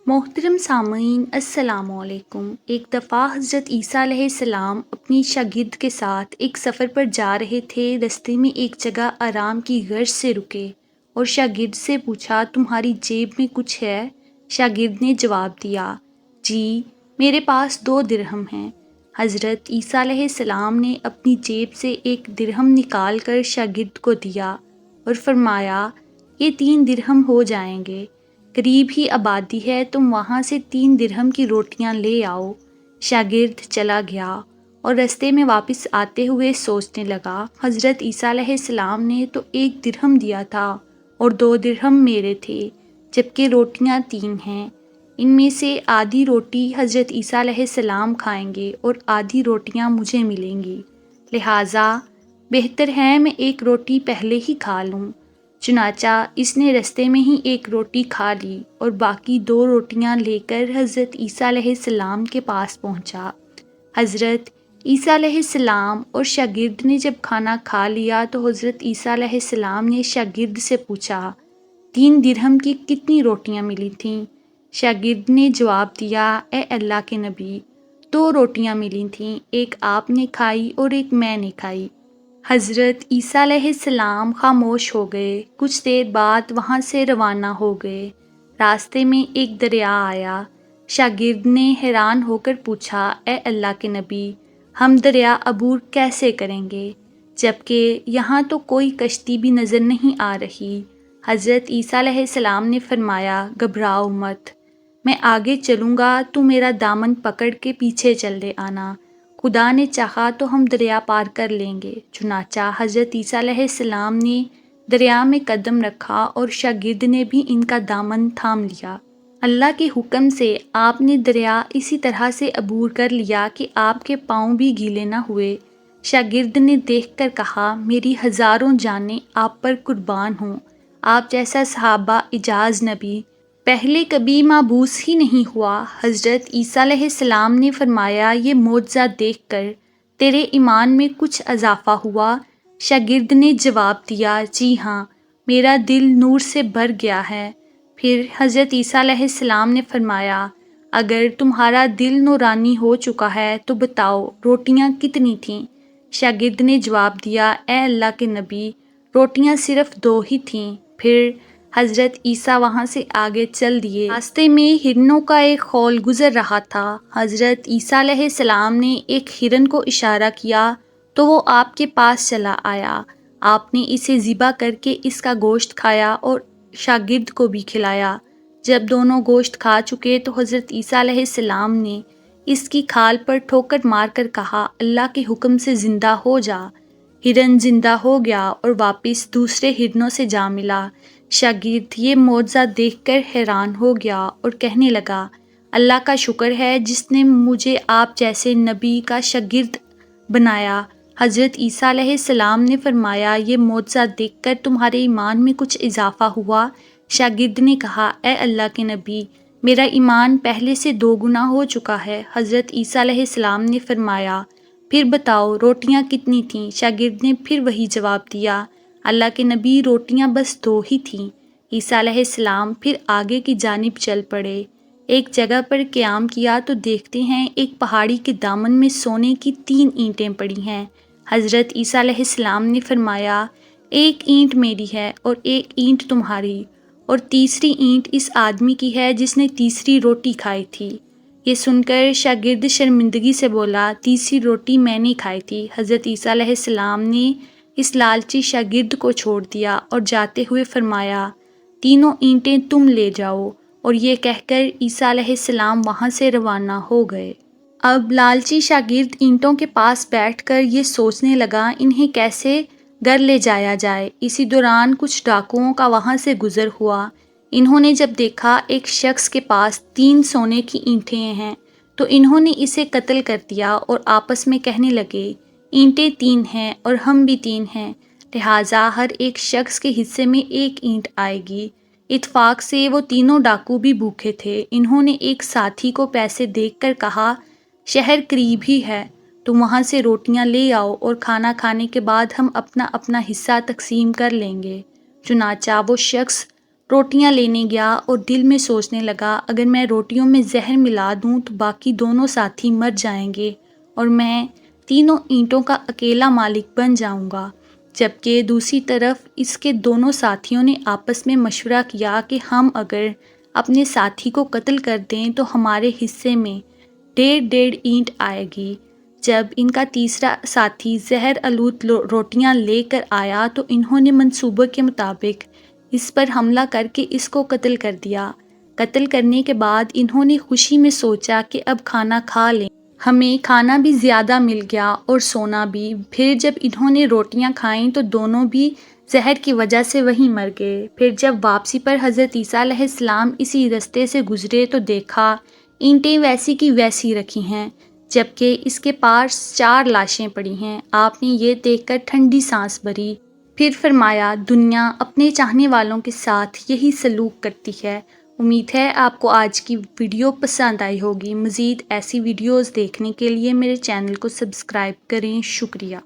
محترم سامعین السلام علیکم۔ ایک دفعہ حضرت عیسیٰ علیہ السلام اپنی شاگرد کے ساتھ ایک سفر پر جا رہے تھے۔ رستے میں ایک جگہ آرام کی غرض سے رکے اور شاگرد سے پوچھا، تمہاری جیب میں کچھ ہے؟ شاگرد نے جواب دیا، جی میرے پاس 2 درہم ہیں۔ حضرت عیسیٰ علیہ السلام نے اپنی جیب سے 1 درہم نکال کر شاگرد کو دیا اور فرمایا، یہ 3 درہم ہو جائیں گے، قریب ہی آبادی ہے، تم وہاں سے 3 درہم کی روٹیاں لے آؤ۔ شاگرد چلا گیا اور رستے میں واپس آتے ہوئے سوچنے لگا، حضرت عیسیٰ علیہ السلام نے تو 1 درہم دیا تھا اور 2 درہم میرے تھے، جبکہ روٹیاں 3 ہیں۔ ان میں سے آدھی روٹی حضرت عیسیٰ علیہ السلام کھائیں گے اور آدھی روٹیاں مجھے ملیں گی، لہٰذا بہتر ہے میں 1 روٹی پہلے ہی کھا لوں۔ چنانچہ اس نے رستے میں ہی 1 روٹی کھا لی اور باقی 2 روٹیاں لے کر حضرت عیسیٰ علیہ السلام کے پاس پہنچا۔ حضرت عیسیٰ علیہ السلام اور شاگرد نے جب کھانا کھا لیا تو حضرت عیسیٰ علیہ السلام نے شاگرد سے پوچھا، 3 درہم کی کتنی روٹیاں ملی تھیں؟ شاگرد نے جواب دیا، اے اللہ کے نبی، 2 روٹیاں ملی تھیں، 1 آپ نے کھائی اور 1 میں نے کھائی۔ حضرت عیسیٰ علیہ السلام خاموش ہو گئے، کچھ دیر بعد وہاں سے روانہ ہو گئے۔ راستے میں ایک دریا آیا۔ شاگرد نے حیران ہو کر پوچھا، اے اللہ کے نبی، ہم دریا عبور کیسے کریں گے، جبکہ یہاں تو کوئی کشتی بھی نظر نہیں آ رہی؟ حضرت عیسیٰ علیہ السلام نے فرمایا، گھبراؤ مت، میں آگے چلوں گا، تو میرا دامن پکڑ کے پیچھے چل دے آنا، خدا نے چاہا تو ہم دریا پار کر لیں گے۔ چنانچہ حضرت عیسیٰ علیہ السلام نے دریا میں قدم رکھا اور شاگرد نے بھی ان کا دامن تھام لیا۔ اللہ کے حکم سے آپ نے دریا اسی طرح سے عبور کر لیا کہ آپ کے پاؤں بھی گیلے نہ ہوئے۔ شاگرد نے دیکھ کر کہا، میری ہزاروں جانیں آپ پر قربان ہوں، آپ جیسا صحابہ اعجاز نبی پہلے کبھی مابعوث ہی نہیں ہوا۔ حضرت عیسیٰ علیہ السلام نے فرمایا، یہ معجزہ دیکھ کر تیرے ایمان میں کچھ اضافہ ہوا؟ شاگرد نے جواب دیا، جی ہاں، میرا دل نور سے بھر گیا ہے۔ پھر حضرت عیسیٰ علیہ السلام نے فرمایا، اگر تمہارا دل نورانی ہو چکا ہے تو بتاؤ روٹیاں کتنی تھیں؟ شاگرد نے جواب دیا، اے اللہ کے نبی، روٹیاں صرف 2 ہی تھیں۔ پھر حضرت عیسیٰ وہاں سے آگے چل دیے۔ راستے میں ہرنوں کا ایک خول گزر رہا تھا۔ حضرت عیسیٰ علیہ السلام نے ایک ہرن کو اشارہ کیا تو وہ آپ کے پاس چلا آیا۔ آپ نے اسے ذبح کر کے اس کا گوشت کھایا اور شاگرد کو بھی کھلایا۔ جب دونوں گوشت کھا چکے تو حضرت عیسیٰ علیہ السلام نے اس کی کھال پر ٹھوکر مار کر کہا، اللہ کے حکم سے زندہ ہو جا۔ ہرن زندہ ہو گیا اور واپس دوسرے ہرنوں سے جا ملا۔ شاگرد یہ معجزہ دیکھ کر حیران ہو گیا اور کہنے لگا، اللہ کا شکر ہے جس نے مجھے آپ جیسے نبی کا شاگرد بنایا۔ حضرت عیسیٰ علیہ السلام نے فرمایا، یہ معجزہ دیکھ کر تمہارے ایمان میں کچھ اضافہ ہوا؟ شاگرد نے کہا، اے اللہ کے نبی، میرا ایمان پہلے سے 2 گنا ہو چکا ہے۔ حضرت عیسیٰ علیہ السلام نے فرمایا، پھر بتاؤ روٹیاں کتنی تھیں؟ شاگرد نے پھر وہی جواب دیا، اللہ کے نبی، روٹیاں بس 2 ہی تھیں۔ عیسیٰ علیہ السلام پھر آگے کی جانب چل پڑے۔ ایک جگہ پر قیام کیا تو دیکھتے ہیں ایک پہاڑی کے دامن میں سونے کی 3 اینٹیں پڑی ہیں۔ حضرت عیسیٰ علیہ السلام نے فرمایا، 1 اینٹ میری ہے اور 1 اینٹ تمہاری، اور تیسری اینٹ اس آدمی کی ہے جس نے تیسری روٹی کھائی تھی۔ یہ سن کر شاگرد شرمندگی سے بولا، تیسری روٹی میں نے کھائی تھی۔ حضرت عیسیٰ علیہ السلام نے اس لالچی شاگرد کو چھوڑ دیا اور جاتے ہوئے فرمایا، 3 اینٹیں تم لے جاؤ، اور یہ کہہ کر عیسیٰ علیہ السلام وہاں سے روانہ ہو گئے۔ اب لالچی شاگرد اینٹوں کے پاس بیٹھ کر یہ سوچنے لگا انہیں کیسے گھر لے جایا جائے۔ اسی دوران کچھ ڈاکوؤں کا وہاں سے گزر ہوا۔ انہوں نے جب دیکھا ایک شخص کے پاس 3 سونے کی اینٹیں ہیں تو انہوں نے اسے قتل کر دیا اور آپس میں کہنے لگے، اینٹیں 3 ہیں اور ہم بھی 3 ہیں، لہٰذا ہر ایک شخص کے حصے میں 1 اینٹ آئے گی۔ اتفاق سے وہ تینوں ڈاکو بھی بھوکے تھے۔ انہوں نے ایک ساتھی کو پیسے دیکھ کر کہا، شہر قریب ہی ہے، تم وہاں سے روٹیاں لے آؤ اور کھانا کھانے کے بعد ہم اپنا اپنا حصہ تقسیم کر لیں گے۔ چنانچہ وہ شخص روٹیاں لینے گیا اور دل میں سوچنے لگا اگر میں روٹیوں میں زہر ملا دوں تو باقی دونوں ساتھی مر جائیں گے اور میں تینوں اینٹوں کا اکیلا مالک بن جاؤں گا۔ جبکہ دوسری طرف اس کے دونوں ساتھیوں نے آپس میں مشورہ کیا کہ ہم اگر اپنے ساتھی کو قتل کر دیں تو ہمارے حصے میں 1.5 اینٹ آئے گی۔ جب ان کا تیسرا ساتھی زہر آلود روٹیاں لے کر آیا تو انہوں نے منصوبے کے مطابق اس پر حملہ کر کے اس کو قتل کر دیا۔ قتل کرنے کے بعد انہوں نے خوشی میں سوچا کہ اب کھانا کھا لیں، ہمیں کھانا بھی زیادہ مل گیا اور سونا بھی۔ پھر جب انہوں نے روٹیاں کھائیں تو دونوں بھی زہر کی وجہ سے وہیں مر گئے۔ پھر جب واپسی پر حضرت عیسیٰ علیہ السلام اسی رستے سے گزرے تو دیکھا اینٹیں ویسی کی ویسی رکھی ہیں جبکہ اس کے پاس 4 لاشیں پڑی ہیں۔ آپ نے یہ دیکھ کر ٹھنڈی سانس بھری۔ پھر فرمایا دنیا اپنے چاہنے والوں کے ساتھ یہی سلوک کرتی ہے۔ امید ہے آپ کو آج کی ویڈیو پسند آئی ہوگی۔ مزید ایسی ویڈیوز دیکھنے کے لیے میرے چینل کو سبسکرائب کریں۔ شکریہ۔